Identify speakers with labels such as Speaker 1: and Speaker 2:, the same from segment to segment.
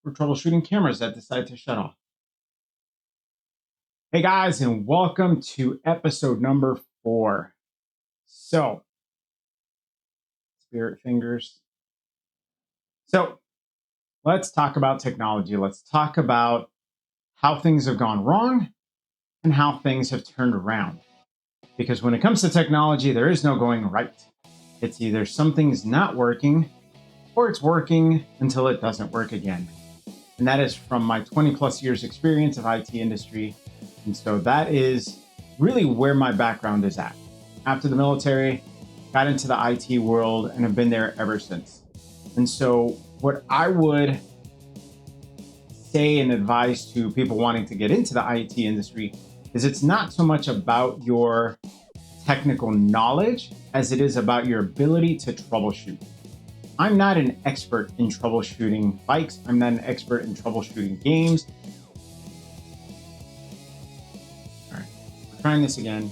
Speaker 1: for troubleshooting cameras that decide to shut off. Hey guys, and welcome to episode number 4. So, spirit fingers. So, let's talk about technology. Let's talk about how things have gone wrong and how things have turned around. Because when it comes to technology, there is no going right. It's either something's not working or it's working until it doesn't work again. And that is from my 20 plus years experience of IT industry. And so that is really where my background is at. After the military, got into the IT world and have been there ever since. And so what I would say and advise to people wanting to get into the IT industry is it's not so much about your technical knowledge as it is about your ability to troubleshoot. I'm not an expert in troubleshooting bikes. I'm not an expert in troubleshooting games. All right, we're trying this again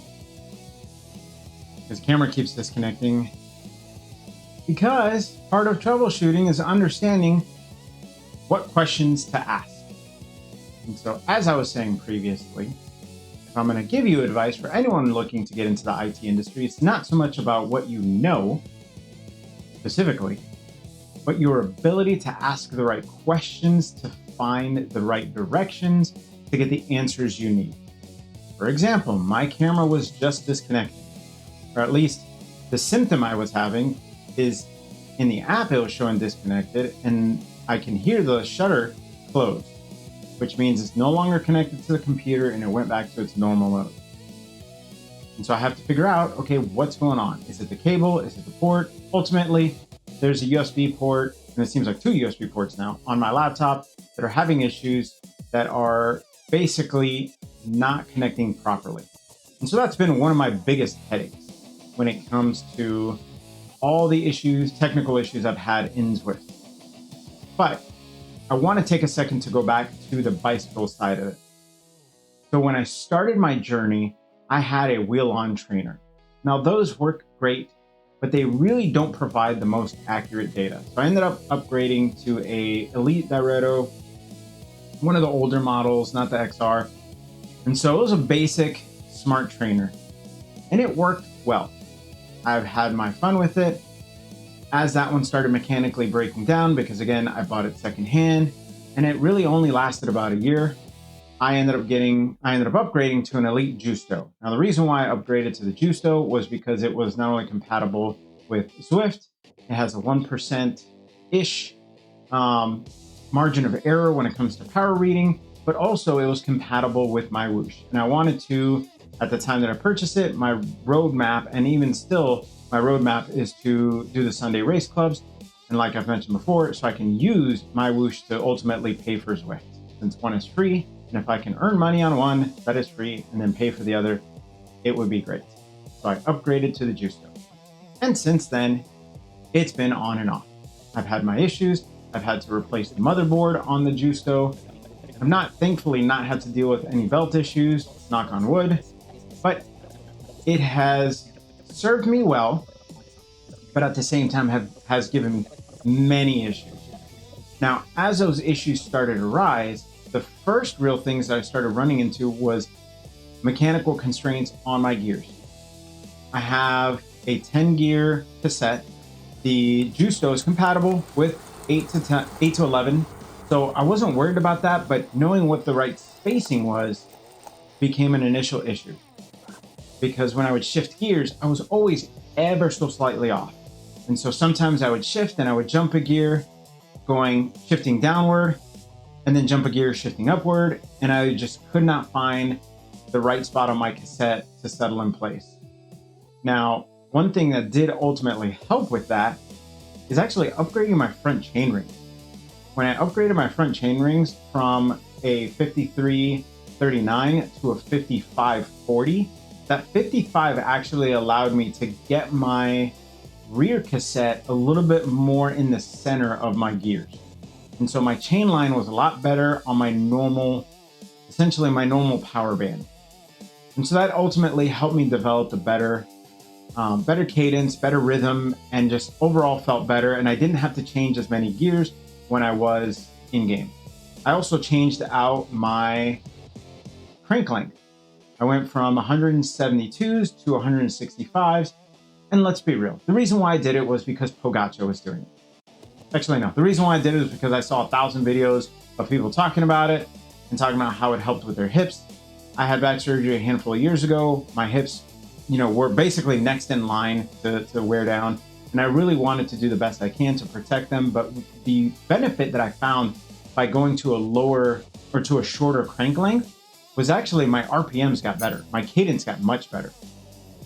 Speaker 1: because the camera keeps disconnecting. Because part of troubleshooting is understanding what questions to ask. And so, as I was saying previously, if I'm going to give you advice for anyone looking to get into the IT industry, it's not so much about what you know specifically, but your ability to ask the right questions to find the right directions to get the answers you need. For example, my camera was just disconnected, or at least the symptom I was having is in the app it was showing disconnected, and I can hear the shutter close, which means it's no longer connected to the computer and it went back to its normal mode. And so I have to figure out, okay, what's going on? Is it the cable? Is it the port? Ultimately, there's a USB port, and it seems like 2 USB ports now on my laptop that are having issues that are basically not connecting properly. And so that's been one of my biggest headaches when it comes to all the issues, technical issues I've had in Zwift. But I want to take a second to go back to the bicycle side of it. So when I started my journey, I had a wheel-on trainer. Now those work great, but they really don't provide the most accurate data. So I ended up upgrading to a Elite derailleur, one of the older models, not the XR. And so it was a basic smart trainer, and it worked well. I've had my fun with it. As that one started mechanically breaking down, because again, I bought it secondhand, and it really only lasted about a year, I ended up upgrading to an Elite Justo. Now, the reason why I upgraded to the Justo was because it was not only compatible with Zwift, it has a 1%-ish margin of error when it comes to power reading, but also it was compatible with my whoosh. And I wanted to, at the time that I purchased it, my roadmap, and even still, my roadmap is to do the Sunday race clubs. And like I've mentioned before, so I can use my whoosh to ultimately pay for Zwift, since one is free. And if I can earn money on one that is free and then pay for the other, it would be great. So I upgraded to the Justo. And since then, it's been on and off. I've had my issues. I've had to replace the motherboard on the Justo. I've thankfully not had to deal with any belt issues, knock on wood, but it has served me well, but at the same time has given me many issues. Now, as those issues started to rise, the first real things that I started running into was mechanical constraints on my gears. I have a 10 gear cassette. The Justo is compatible with 8 to 11. So I wasn't worried about that, but knowing what the right spacing was became an initial issue. Because when I would shift gears, I was always ever so slightly off. And so sometimes I would shift and I would jump a gear, shifting downward, and then jump a gear shifting upward, and I just could not find the right spot on my cassette to settle in place. Now, one thing that did ultimately help with that is actually upgrading my front chain rings. When I upgraded my front chain rings from a 5339 to a 5540, that 55 actually allowed me to get my rear cassette a little bit more in the center of my gears. And so my chain line was a lot better on essentially my normal power band. And so that ultimately helped me develop a better cadence, better rhythm, and just overall felt better. And I didn't have to change as many gears when I was in game. I also changed out my crank length. I went from 172s to 165s. And let's be real, the reason why I did it was because Pogacar was doing it. Actually, no. The reason why I did it was because I saw 1,000 videos of people talking about it and talking about how it helped with their hips. I had back surgery a handful of years ago. My hips, were basically next in line to wear down. And I really wanted to do the best I can to protect them. But the benefit that I found by going to a lower or to a shorter crank length was actually my RPMs got better. My cadence got much better.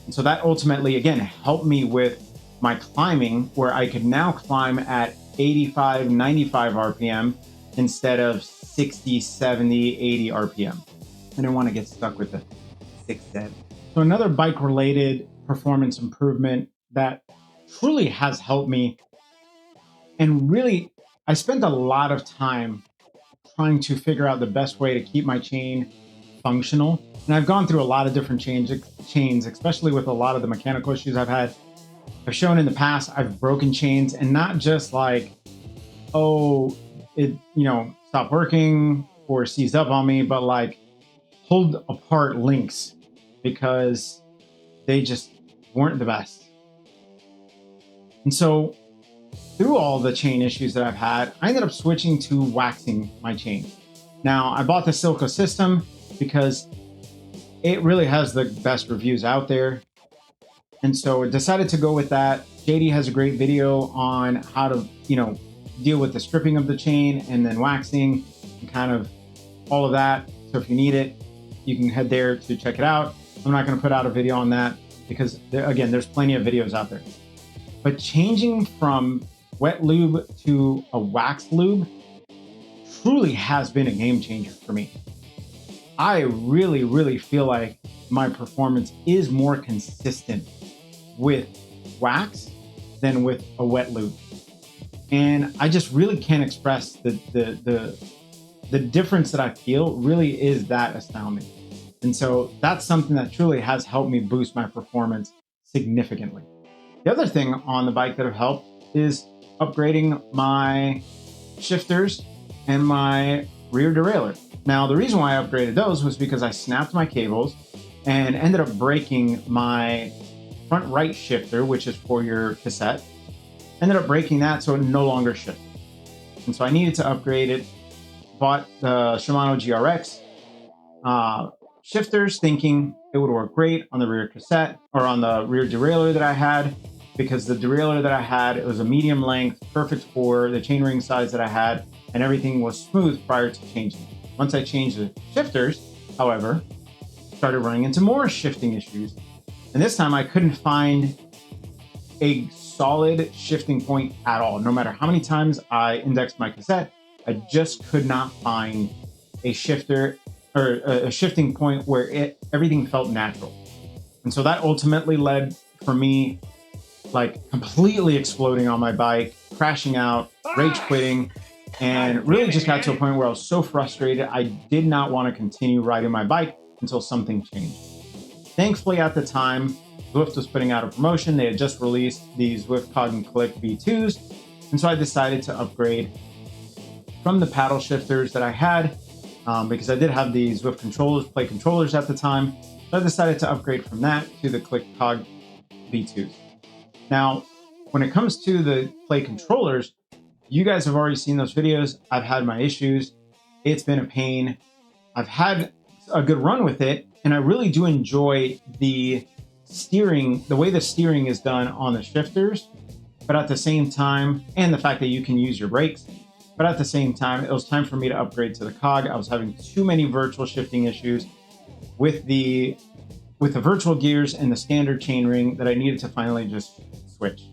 Speaker 1: And so that ultimately, again, helped me with my climbing, where I could now climb at 85, 95 RPM instead of 60, 70, 80 RPM. I didn't want to get stuck with the 6, 7. So another bike-related performance improvement that truly has helped me, and really, I spent a lot of time trying to figure out the best way to keep my chain functional. And I've gone through a lot of different chains, especially with a lot of the mechanical issues I've had. I've shown in the past, I've broken chains, and not just like, oh, it, stopped working or seized up on me, but like pulled apart links because they just weren't the best. And so through all the chain issues that I've had, I ended up switching to waxing my chain. Now, I bought the Silica system because it really has the best reviews out there. And so I decided to go with that. JD has a great video on how to, deal with the stripping of the chain and then waxing and kind of all of that. So if you need it, you can head there to check it out. I'm not going to put out a video on that because, again, there's plenty of videos out there. But changing from wet lube to a wax lube truly has been a game changer for me. I really, really feel like my performance is more consistent with wax than with a wet lube. And I just really can't express the difference that I feel really is that astounding. And so that's something that truly has helped me boost my performance significantly. The other thing on the bike that have helped is upgrading my shifters and my rear derailleur. Now, the reason why I upgraded those was because I snapped my cables and ended up breaking my front right shifter, which is for your cassette. Ended up breaking that so it no longer shifted. And so I needed to upgrade it. Bought the Shimano GRX shifters thinking it would work great on the rear cassette or on the rear derailleur that I had, because the derailleur that I had, it was a medium length, perfect for the chainring size that I had, and everything was smooth prior to changing. Once I changed the shifters, however, started running into more shifting issues. And this time I couldn't find a solid shifting point at all. No matter how many times I indexed my cassette, I just could not find a shifter or a shifting point where everything felt natural. And so that ultimately led for me like completely exploding on my bike, crashing out, rage quitting, and really just got to a point where I was so frustrated. I did not want to continue riding my bike until something changed. Thankfully, at the time, Zwift was putting out a promotion. They had just released the Zwift Cog and Click V2s. And so I decided to upgrade from the paddle shifters that I had, because I did have the Zwift controllers, play controllers at the time. So I decided to upgrade from that to the Click Cog V2s. Now, when it comes to the play controllers, you guys have already seen those videos. I've had my issues. It's been a pain. I've had a good run with it, and I really do enjoy the steering, the way the steering is done on the shifters, but at the same time, and the fact that you can use your brakes, but at the same time, it was time for me to upgrade to the cog. I was having too many virtual shifting issues with the virtual gears and the standard chainring that I needed to finally just switch.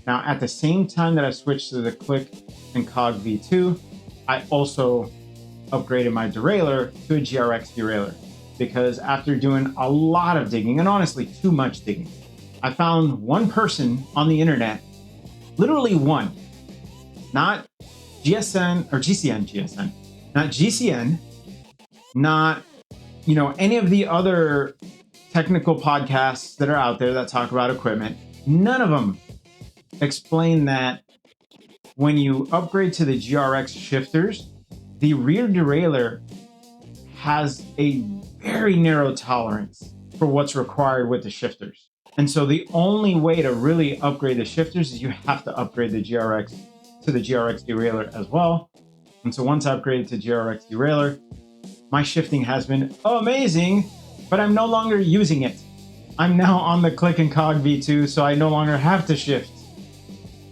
Speaker 1: Now, at the same time that I switched to the Click and Cog V2, I also upgraded my derailleur to a GRX derailleur, because after doing a lot of digging, and honestly too much digging, I found one person on the internet, literally one, not GSN or GCN, not GCN, not, any of the other technical podcasts that are out there that talk about equipment. None of them explain that when you upgrade to the GRX shifters, the rear derailleur has a very narrow tolerance for what's required with the shifters. And so the only way to really upgrade the shifters is you have to upgrade the GRX to the GRX derailleur as well. And so once I upgraded to GRX derailleur, my shifting has been amazing, but I'm no longer using it. I'm now on the Click and Cog V2, so I no longer have to shift.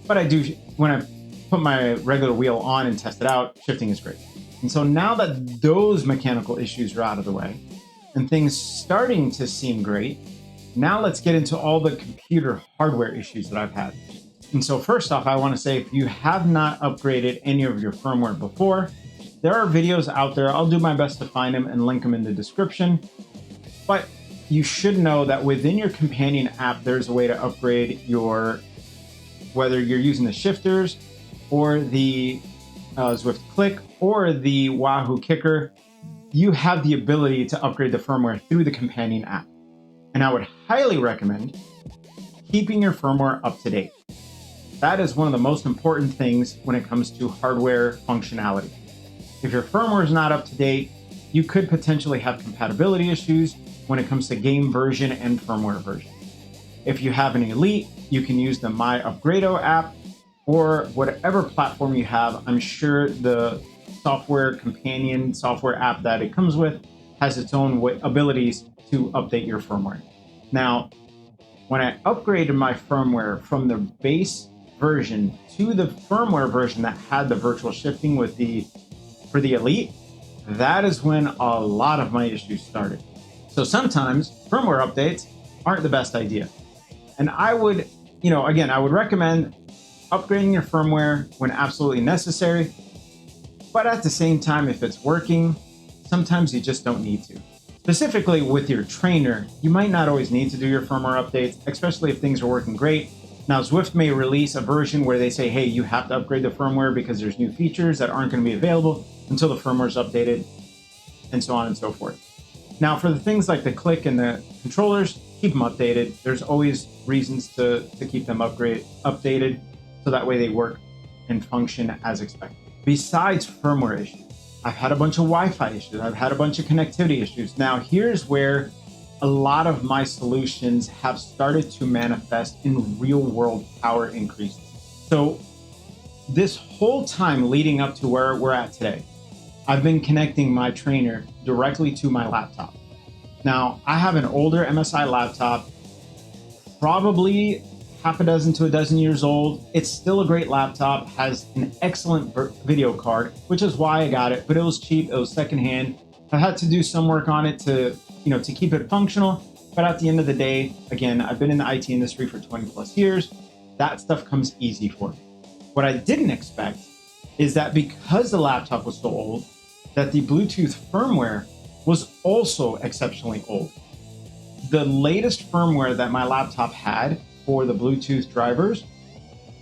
Speaker 1: But I do, when I put my regular wheel on and test it out, shifting is great. And so now that those mechanical issues are out of the way and things starting to seem great, now let's get into all the computer hardware issues that I've had. And so first off, I want to say if you have not upgraded any of your firmware before, there are videos out there. I'll do my best to find them and link them in the description. But you should know that within your companion app, there's a way to upgrade your, whether you're using the shifters or the Zwift Click or the Wahoo Kicker, you have the ability to upgrade the firmware through the companion app. And I would highly recommend keeping your firmware up to date. That is one of the most important things when it comes to hardware functionality. If your firmware is not up to date, you could potentially have compatibility issues when it comes to game version and firmware version. If you have an Elite, you can use the My Upgrado app or whatever platform you have. I'm sure the software companion software app that it comes with has its own abilities to update your firmware. Now, when I upgraded my firmware from the base version to the firmware version that had the virtual shifting for the Elite, that is when a lot of my issues started. So sometimes firmware updates aren't the best idea. And I would, again, I would recommend upgrading your firmware when absolutely necessary. But at the same time, if it's working, sometimes you just don't need to. Specifically with your trainer, you might not always need to do your firmware updates, especially if things are working great. Now, Zwift may release a version where they say, hey, you have to upgrade the firmware because there's new features that aren't going to be available until the firmware is updated, and so on and so forth. Now, for the things like the Click and the controllers, keep them updated. There's always reasons to keep them updated, so that way they work and function as expected. Besides firmware issues, I've had a bunch of Wi-Fi issues. I've had a bunch of connectivity issues. Now, here's where a lot of my solutions have started to manifest in real-world power increases. So this whole time leading up to where we're at today, I've been connecting my trainer directly to my laptop. Now, I have an older MSI laptop, probably half a dozen to a dozen years old. It's still a great laptop, has an excellent video card, which is why I got it, but it was cheap, it was secondhand. I had to do some work on it to keep it functional. But at the end of the day, again, I've been in the IT industry for 20 plus years. That stuff comes easy for me. What I didn't expect is that because the laptop was so old, that the Bluetooth firmware was also exceptionally old. The latest firmware that my laptop had for the Bluetooth drivers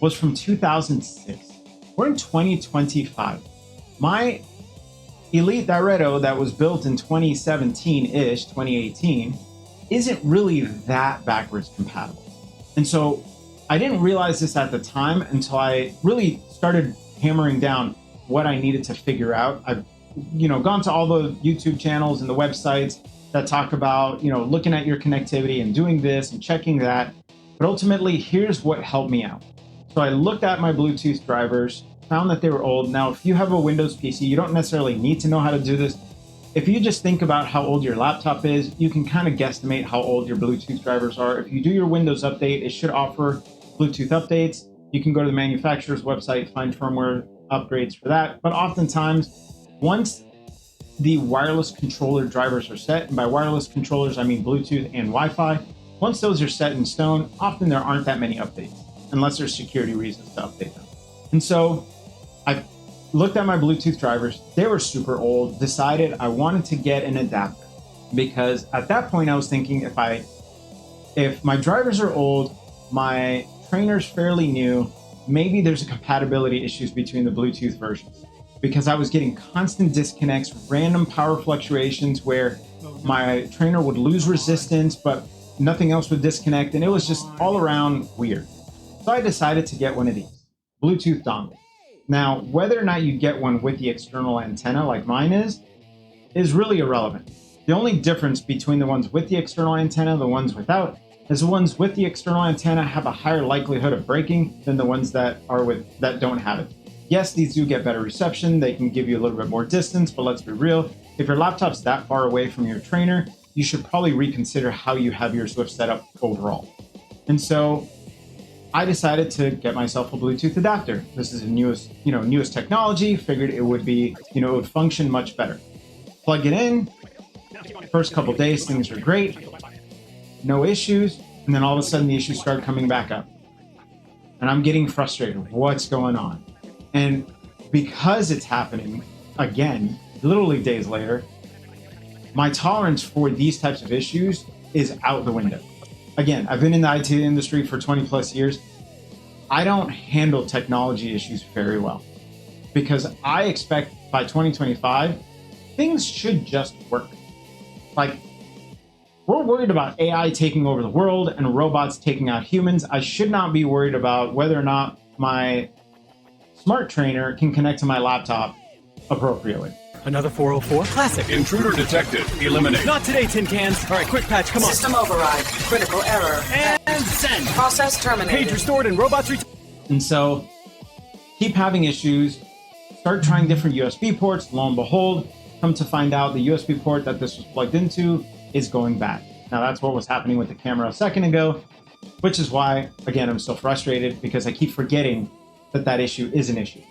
Speaker 1: was from 2006. We're in 2025. My Elite Derailleur that was built in 2017-ish, 2018, isn't really that backwards compatible. And so I didn't realize this at the time until I really started hammering down what I needed to figure out. I've gone to all the YouTube channels and the websites that talk about, looking at your connectivity and doing this and checking that. But ultimately, here's what helped me out. So I looked at my Bluetooth drivers, found that they were old. Now, if you have a Windows PC, you don't necessarily need to know how to do this. If you just think about how old your laptop is, you can kind of guesstimate how old your Bluetooth drivers are. If you do your Windows update, it should offer Bluetooth updates. You can go to the manufacturer's website, find firmware upgrades for that. But oftentimes, once the wireless controller drivers are set, and by wireless controllers, I mean Bluetooth and Wi-Fi, once those are set in stone, often there aren't that many updates, unless there's security reasons to update them. And so I looked at my Bluetooth drivers. They were super old, decided I wanted to get an adapter, because at that point I was thinking if my drivers are old, my trainer's fairly new, maybe there's a compatibility issues between the Bluetooth versions, because I was getting constant disconnects, random power fluctuations where my trainer would lose resistance, but nothing else would disconnect. And it was just all around weird. So I decided to get one of these Bluetooth dongles. Now, whether or not you get one with the external antenna like mine is really irrelevant. The only difference between the ones with the external antenna and the ones without is the ones with the external antenna have a higher likelihood of breaking than the ones that don't have it. Yes, these do get better reception. They can give you a little bit more distance, but let's be real. If your laptop's that far away from your trainer, you should probably reconsider how you have your Zwift set up overall. And so I decided to get myself a Bluetooth adapter. This is the newest technology. Figured it would be, it would function much better. Plug it in. First couple days, things are great. No issues. And then all of a sudden the issues start coming back up. And I'm getting frustrated. What's going on? And because it's happening again, literally days later, my tolerance for these types of issues is out the window. Again, I've been in the IT industry for 20 plus years. I don't handle technology issues very well because I expect by 2025, things should just work. Like, we're worried about AI taking over the world and robots taking out humans. I should not be worried about whether or not my smart trainer can connect to my laptop appropriately.
Speaker 2: Another 404? Classic.
Speaker 3: Intruder detected. Eliminate.
Speaker 2: Not today, tin cans. All right, quick patch, come on.
Speaker 4: System override. Critical error.
Speaker 2: And send.
Speaker 4: Process terminated.
Speaker 2: Page restored and robots
Speaker 1: And so, keep having issues. Start trying different USB ports. Lo and behold, come to find out the USB port that this was plugged into is going bad. Now, that's what was happening with the camera a second ago, which is why, again, I'm so frustrated because I keep forgetting that issue is an issue.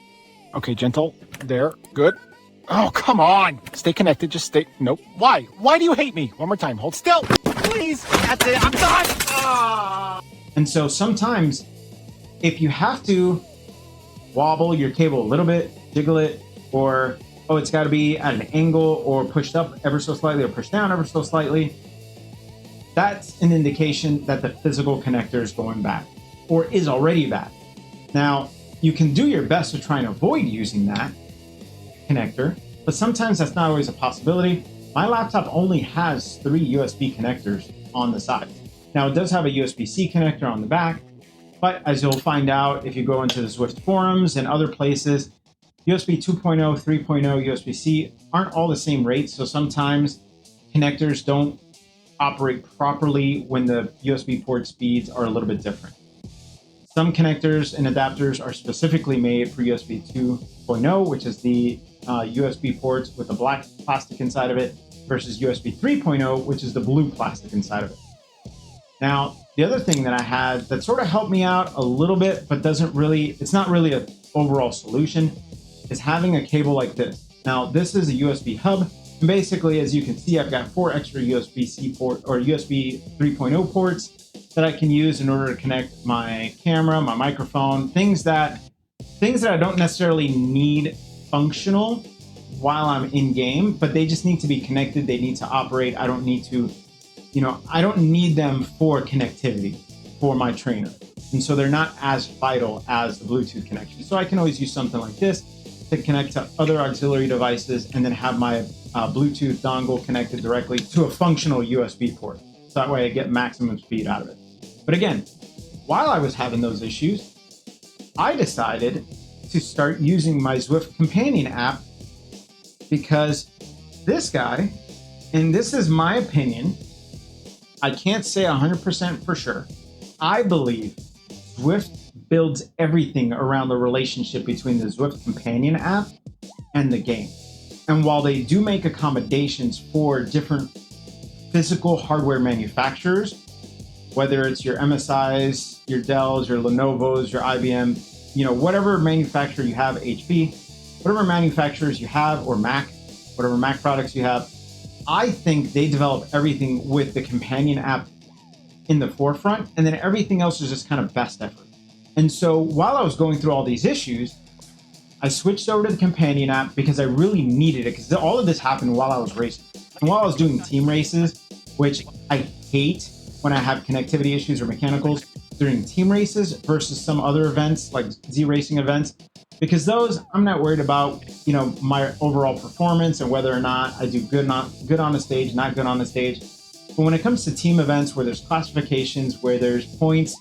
Speaker 5: Okay, gentle. There. Good. Oh, come on. Stay connected. Just stay. Nope. Why? Why do you hate me? One more time. Hold still. Please. That's it. I'm done.
Speaker 1: And so sometimes if you have to wobble your cable a little bit, jiggle it, or, oh, it's got to be at an angle or pushed up ever so slightly or pushed down ever so slightly, that's an indication that the physical connector is going bad or is already bad. Now, you can do your best to try and avoid using that connector, but sometimes that's not always a possibility. My laptop only has 3 USB connectors on the side. Now, it does have a USB-C connector on the back, but as you'll find out if you go into the Zwift forums and other places, USB 2.0, 3.0, USB-C aren't all the same rates, so sometimes connectors don't operate properly when the USB port speeds are a little bit different. Some connectors and adapters are specifically made for USB 2.0, which is the USB ports with the black plastic inside of it, versus USB 3.0, which is the blue plastic inside of it. Now, the other thing that I had that sort of helped me out a little bit, but it's not really an overall solution, is having a cable like this. Now, this is a USB hub. And basically, as you can see, I've got 4 extra USB-C port or USB 3.0 ports that I can use in order to connect my camera, my microphone, things that I don't necessarily need functional while I'm in game, but they just need to be connected. They need to operate. I don't need them for connectivity for my trainer. And so they're not as vital as the Bluetooth connection. So I can always use something like this to connect to other auxiliary devices and then have my Bluetooth dongle connected directly to a functional USB port. So that way I get maximum speed out of it. But again, while I was having those issues, I decided to start using my Zwift companion app because this guy, and this is my opinion, I can't say 100% for sure. I believe Zwift builds everything around the relationship between the Zwift companion app and the game. And while they do make accommodations for different physical hardware manufacturers, whether it's your MSIs, your Dells, your Lenovos, your IBM, whatever manufacturer you have, HP, whatever manufacturers you have, or Mac, whatever Mac products you have, I think they develop everything with the companion app in the forefront, and then everything else is just kind of best effort. And so while I was going through all these issues, I switched over to the companion app because I really needed it, because all of this happened while I was racing. And while I was doing team races, which I hate when I have connectivity issues or mechanicals during team races versus some other events like Z racing events, because those I'm not worried about, my overall performance and whether or not I do good on the stage, not good on the stage. But when it comes to team events where there's classifications, where there's points,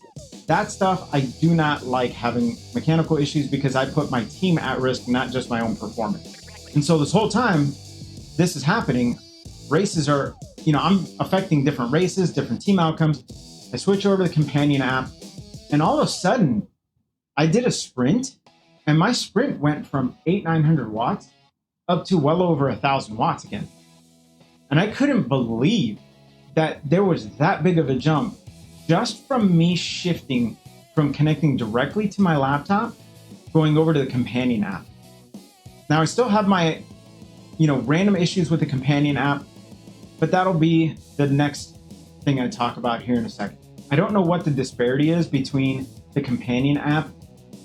Speaker 1: that stuff, I do not like having mechanical issues because I put my team at risk, not just my own performance. And so this whole time this is happening, races are, I'm affecting different races, different team outcomes. I switch over to the companion app, and all of a sudden I did a sprint, and my sprint went from 800-900 watts up to well over 1,000 watts again. And I couldn't believe that there was that big of a jump just from me shifting from connecting directly to my laptop, going over to the companion app. Now I still have my, random issues with the companion app, but that'll be the next thing I talk about here in a second. I don't know what the disparity is between the companion app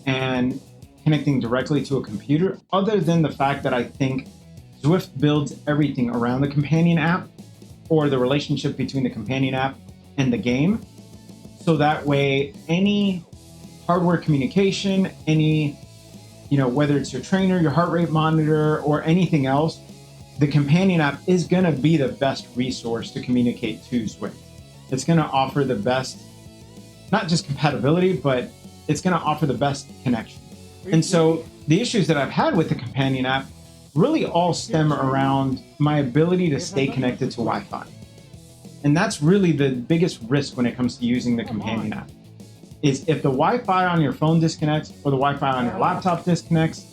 Speaker 1: and connecting directly to a computer, other than the fact that I think Zwift builds everything around the companion app, or the relationship between the companion app and the game. So that way, any hardware communication, any, whether it's your trainer, your heart rate monitor, or anything else, the companion app is gonna be the best resource to communicate to Zwift. It's gonna offer the best, not just compatibility, but it's gonna offer the best connection. And so the issues that I've had with the companion app really all stem around my ability to stay connected to Wi-Fi. And that's really the biggest risk when it comes to using the companion app, is if the Wi-Fi on your phone disconnects or the Wi-Fi on your laptop disconnects,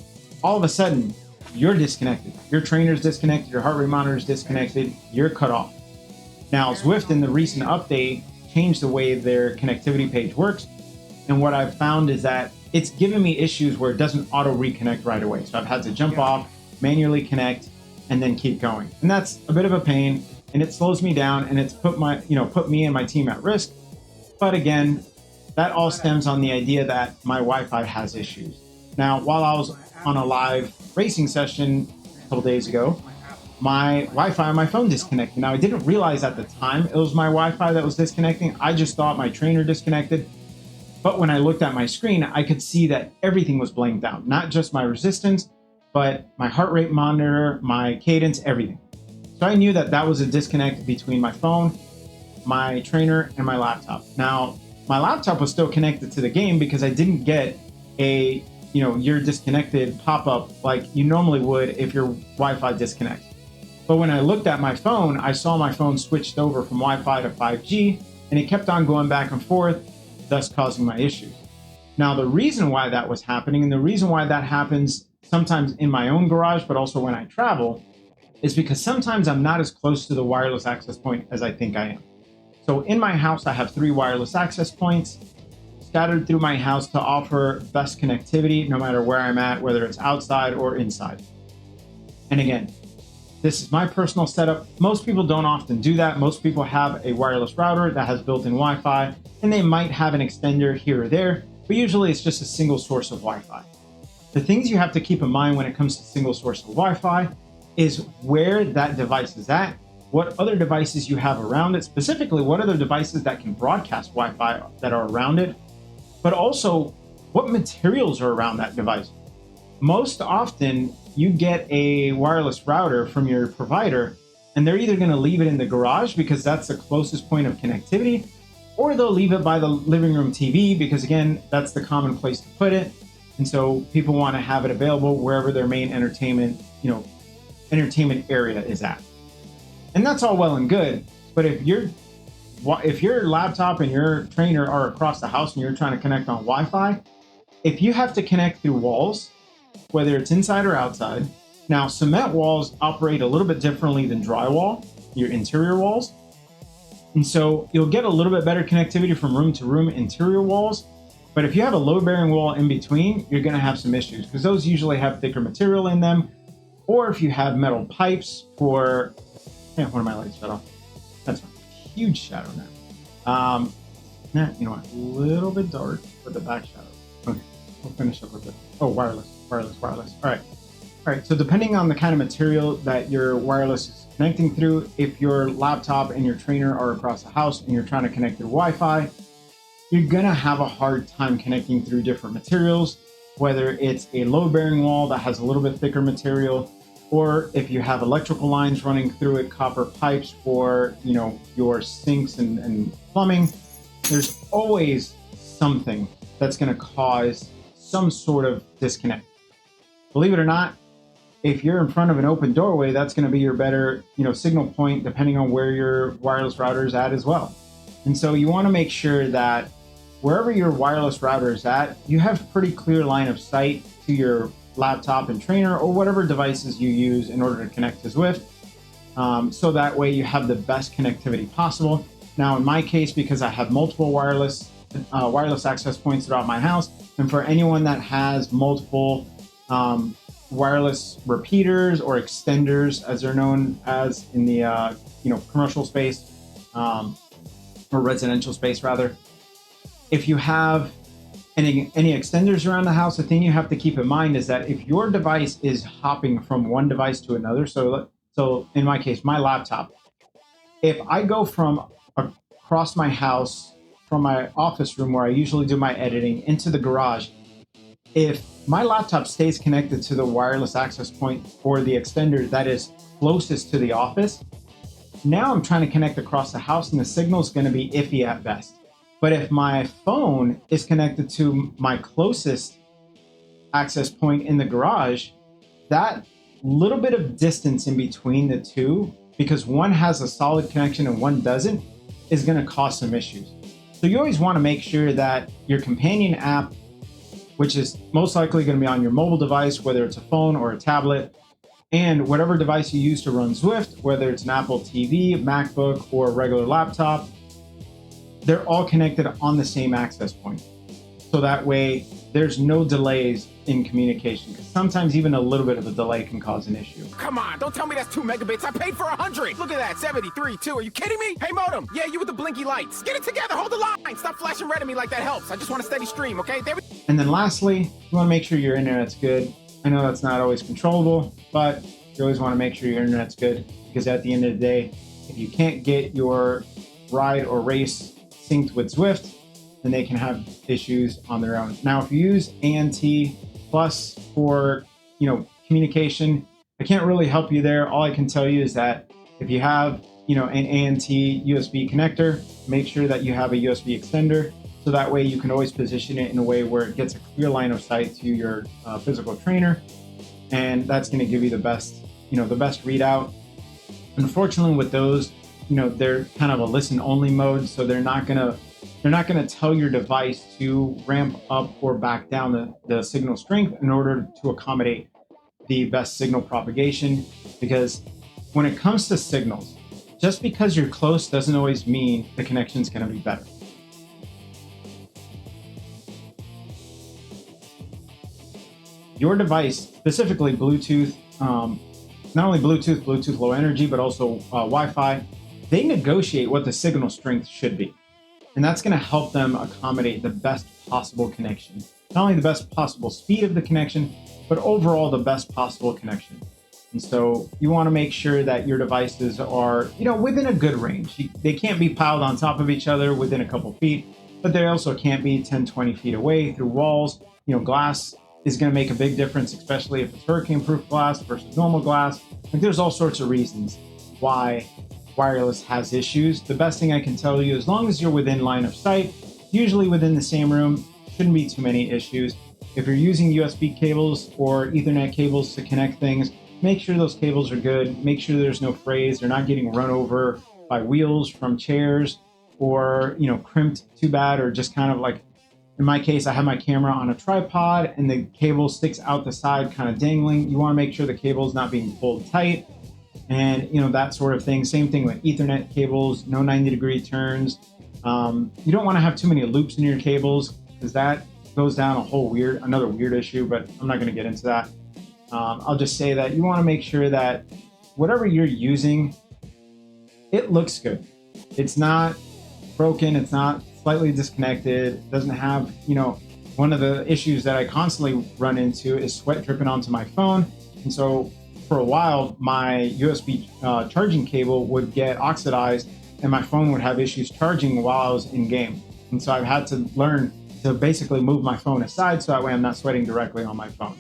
Speaker 1: all of a sudden you're disconnected. Your trainer's disconnected, your heart rate monitor's disconnected, you're cut off. Now, Zwift in the recent update changed the way their connectivity page works. And what I've found is that it's given me issues where it doesn't auto reconnect right away. So I've had to jump off, manually connect, and then keep going. And that's a bit of a pain, and it slows me down, and it's put me and my team at risk. But again, that all stems on the idea that my Wi-Fi has issues. Now, while I was on a live racing session a couple days ago, my Wi-Fi on my phone disconnected. Now, I didn't realize at the time it was my Wi-Fi that was disconnecting. I just thought my trainer disconnected. But when I looked at my screen, I could see that everything was blanked out, not just my resistance, but my heart rate monitor, my cadence, everything. So I knew that that was a disconnect between my phone, my trainer, and my laptop. Now, my laptop was still connected to the game because I didn't get a, you're disconnected pop-up like you normally would if your Wi-Fi disconnects. But when I looked at my phone, I saw my phone switched over from Wi-Fi to 5G, and it kept on going back and forth, thus causing my issues. Now, the reason why that was happening, and the reason why that happens sometimes in my own garage, but also when I travel, is because sometimes I'm not as close to the wireless access point as I think I am. So in my house, I have 3 wireless access points scattered through my house to offer best connectivity no matter where I'm at, whether it's outside or inside. And again, this is my personal setup. Most people don't often do that. Most people have a wireless router that has built-in Wi-Fi, and they might have an extender here or there, but usually it's just a single source of Wi-Fi. The things you have to keep in mind when it comes to single source of Wi-Fi is where that device is at, what other devices you have around it, specifically what other devices that can broadcast Wi-Fi that are around it, but also what materials are around that device. Most often you get a wireless router from your provider, and they're either going to leave it in the garage because that's the closest point of connectivity, or they'll leave it by the living room TV because, again, that's the common place to put it. And so people want to have it available wherever their main entertainment area is at. And that's all well and good, but if your laptop and your trainer are across the house and you're trying to connect on Wi-Fi, if you have to connect through walls, whether it's inside or outside, now cement walls operate a little bit differently than drywall, your interior walls. And so you'll get a little bit better connectivity from room to room interior walls. But if you have a load-bearing wall in between, you're going to have some issues because those usually have thicker material in them. Or if you have metal pipes for, one of my lights shut off. That's a huge shadow now. You know what? A little bit dark for the back shadow. Okay, we'll finish up with it. Oh, wireless. All right. So depending on the kind of material that your wireless is connecting through, if your laptop and your trainer are across the house and you're trying to connect through Wi-Fi, you're gonna have a hard time connecting through different materials, whether it's a load-bearing wall that has a little bit thicker material, or if you have electrical lines running through it, copper pipes for your sinks and plumbing. There's always something that's going to cause some sort of disconnect. Believe it or not, if you're in front of an open doorway, that's going to be your better, signal point, depending on where your wireless router is at as well. And so you want to make sure that wherever your wireless router is at, you have pretty clear line of sight to your laptop and trainer or whatever devices you use in order to connect to Zwift. So that way you have the best connectivity possible. Now, in my case, because I have multiple wireless access points throughout my house, and for anyone that has multiple wireless repeaters or extenders, as they're known as in the commercial space or residential space rather, if you have any extenders around the house, the thing you have to keep in mind is that if your device is hopping from one device to another, so in my case, my laptop, if I go from across my house from my office room where I usually do my editing into the garage, if my laptop stays connected to the wireless access point or the extender that is closest to the office, now I'm trying to connect across the house and the signal is going to be iffy at best. But if my phone is connected to my closest access point in the garage, that little bit of distance in between the two, because one has a solid connection and one doesn't, is going to cause some issues. So you always want to make sure that your companion app, which is most likely going to be on your mobile device, whether it's a phone or a tablet, and whatever device you use to run Zwift, whether it's an Apple TV, MacBook, or a regular laptop, they're all connected on the same access point. So that way there's no delays in communication, because sometimes even a little bit of a delay can cause an issue.
Speaker 5: Come on, don't tell me that's 2 megabits. I paid for 100. Look at that, 73, 2. Are you kidding me? Hey, modem. Yeah, you with the blinky lights. Get it together, hold the line. Stop flashing red at me like that helps. I just want a steady stream, okay?
Speaker 1: And then lastly, you want to make sure your internet's good. I know that's not always controllable, but you always want to make sure your internet's good, because at the end of the day, if you can't get your ride or race synced with Zwift, then they can have issues on their own. Now, if you use ANT Plus for communication, I can't really help you there. All I can tell you is that if you have an ANT USB connector, make sure that you have a USB extender, so that way you can always position it in a way where it gets a clear line of sight to your physical trainer, and that's going to give you the best readout. Unfortunately, with those, they're kind of a listen only mode, so they're not going to tell your device to ramp up or back down the signal strength in order to accommodate the best signal propagation. Because when it comes to signals, just because you're close doesn't always mean the connection's going to be better. Your device, specifically Bluetooth, not only Bluetooth low energy, but also Wi-Fi, they negotiate what the signal strength should be. And that's going to help them accommodate the best possible connection. Not only the best possible speed of the connection, but overall the best possible connection. And so you want to make sure that your devices are, within a good range. They can't be piled on top of each other within a couple feet, but they also can't be 10, 20 feet away through walls. Glass is going to make a big difference, especially if it's hurricane-proof glass versus normal glass. There's all sorts of reasons why wireless has issues. The best thing I can tell you, as long as you're within line of sight, usually within the same room, shouldn't be too many issues. If you're using USB cables or Ethernet cables to connect things, make sure those cables are good. Make sure there's no frays. They're not getting run over by wheels from chairs, or crimped too bad, or just kind of like, in my case, I have my camera on a tripod and the cable sticks out the side, kind of dangling. You want to make sure the cable is not being pulled tight, and that sort of thing. Same thing with Ethernet cables, no 90-degree turns. You don't want to have too many loops in your cables, because that goes down another weird issue, but I'm not going to get into that. I'll just say that you want to make sure that whatever you're using, it looks good. It's not broken. It's not slightly disconnected. It doesn't have, one of the issues that I constantly run into is sweat dripping onto my phone. And so for a while, my USB charging cable would get oxidized and my phone would have issues charging while I was in game. And so I've had to learn to basically move my phone aside, so that way I'm not sweating directly on my phone.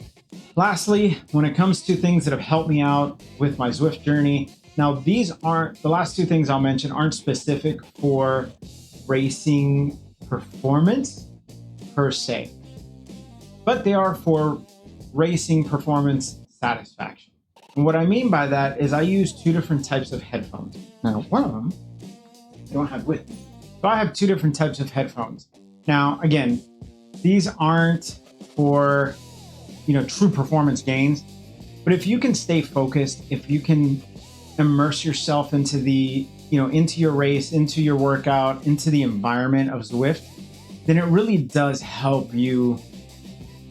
Speaker 1: Lastly, when it comes to things that have helped me out with my Zwift journey, now the last two things I'll mention aren't specific for racing performance, per se, but they are for racing performance satisfaction. And what I mean by that is I use two different types of headphones. Now, one of them I don't have with me. So I have two different types of headphones. Now, again, these aren't for, true performance gains, but if you can stay focused, if you can immerse yourself into into your race, into your workout, into the environment of Zwift, then it really does help you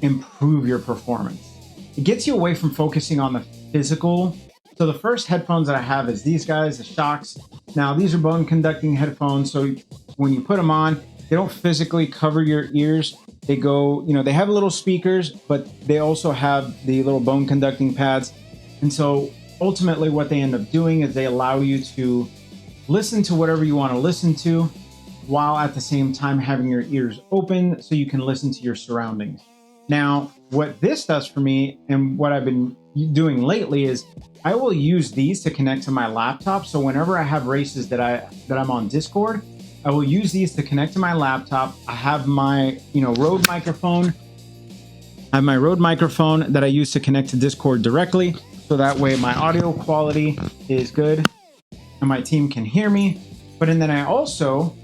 Speaker 1: improve your performance. It gets you away from focusing on the physical. So the first headphones that I have is these guys, the Shocks. Now, these are bone conducting headphones. So when you put them on, they don't physically cover your ears. They go, they have little speakers, but they also have the little bone conducting pads. And so ultimately what they end up doing is they allow you to listen to whatever you want to listen to while at the same time having your ears open so you can listen to your surroundings. Now, what this does for me and what I've been doing lately is I will use these to connect to my laptop. So whenever I have races that I'm on Discord, I will use these to connect to my laptop. I have my, Rode microphone. I have my Rode microphone that I use to connect to Discord directly. So that way my audio quality is good and my team can hear me. But and then I also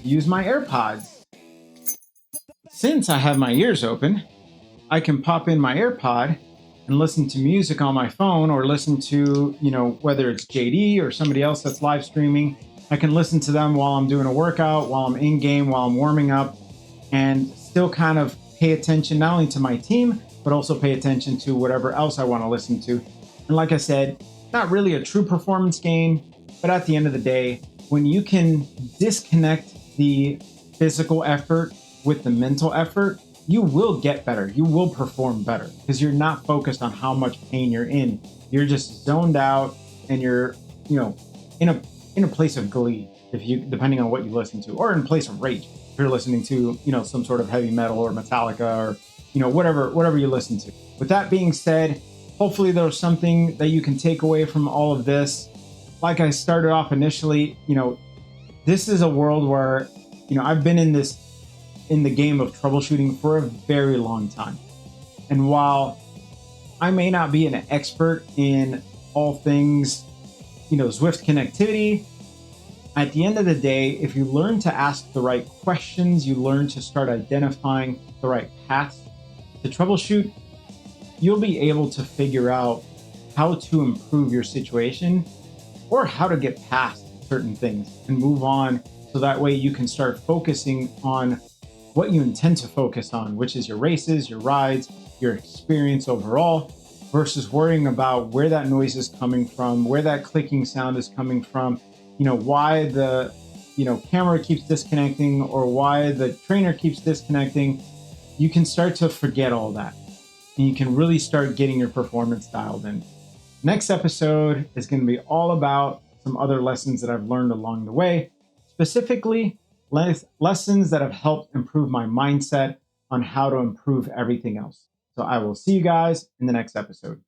Speaker 1: use my AirPods. Since I have my ears open, I can pop in my AirPod and listen to music on my phone, or listen to, whether it's JD or somebody else that's live streaming. I can listen to them while I'm doing a workout, while I'm in game, while I'm warming up, and still kind of pay attention not only to my team, but also pay attention to whatever else I want to listen to. And like I said, not really a true performance gain, but at the end of the day, when you can disconnect the physical effort with the mental effort, you will get better. You will perform better because you're not focused on how much pain you're in. You're just zoned out, and you're, in a place of glee, depending on what you listen to, or in a place of rage if you're listening to, some sort of heavy metal or Metallica, or whatever you listen to. With that being said, hopefully there's something that you can take away from all of this. Like I started off initially, this is a world where, I've been in the game of troubleshooting for a very long time. And while I may not be an expert in all things, Zwift connectivity, at the end of the day, if you learn to ask the right questions, you learn to start identifying the right paths to troubleshoot, you'll be able to figure out how to improve your situation or how to get past certain things and move on. So that way you can start focusing on what you intend to focus on, which is your races, your rides, your experience overall, versus worrying about where that noise is coming from, where that clicking sound is coming from, why the, camera keeps disconnecting, or why the trainer keeps disconnecting. You can start to forget all that, and you can really start getting your performance dialed in. Next episode is going to be all about some other lessons that I've learned along the way, specifically lessons that have helped improve my mindset on how to improve everything else. So I will see you guys in the next episode.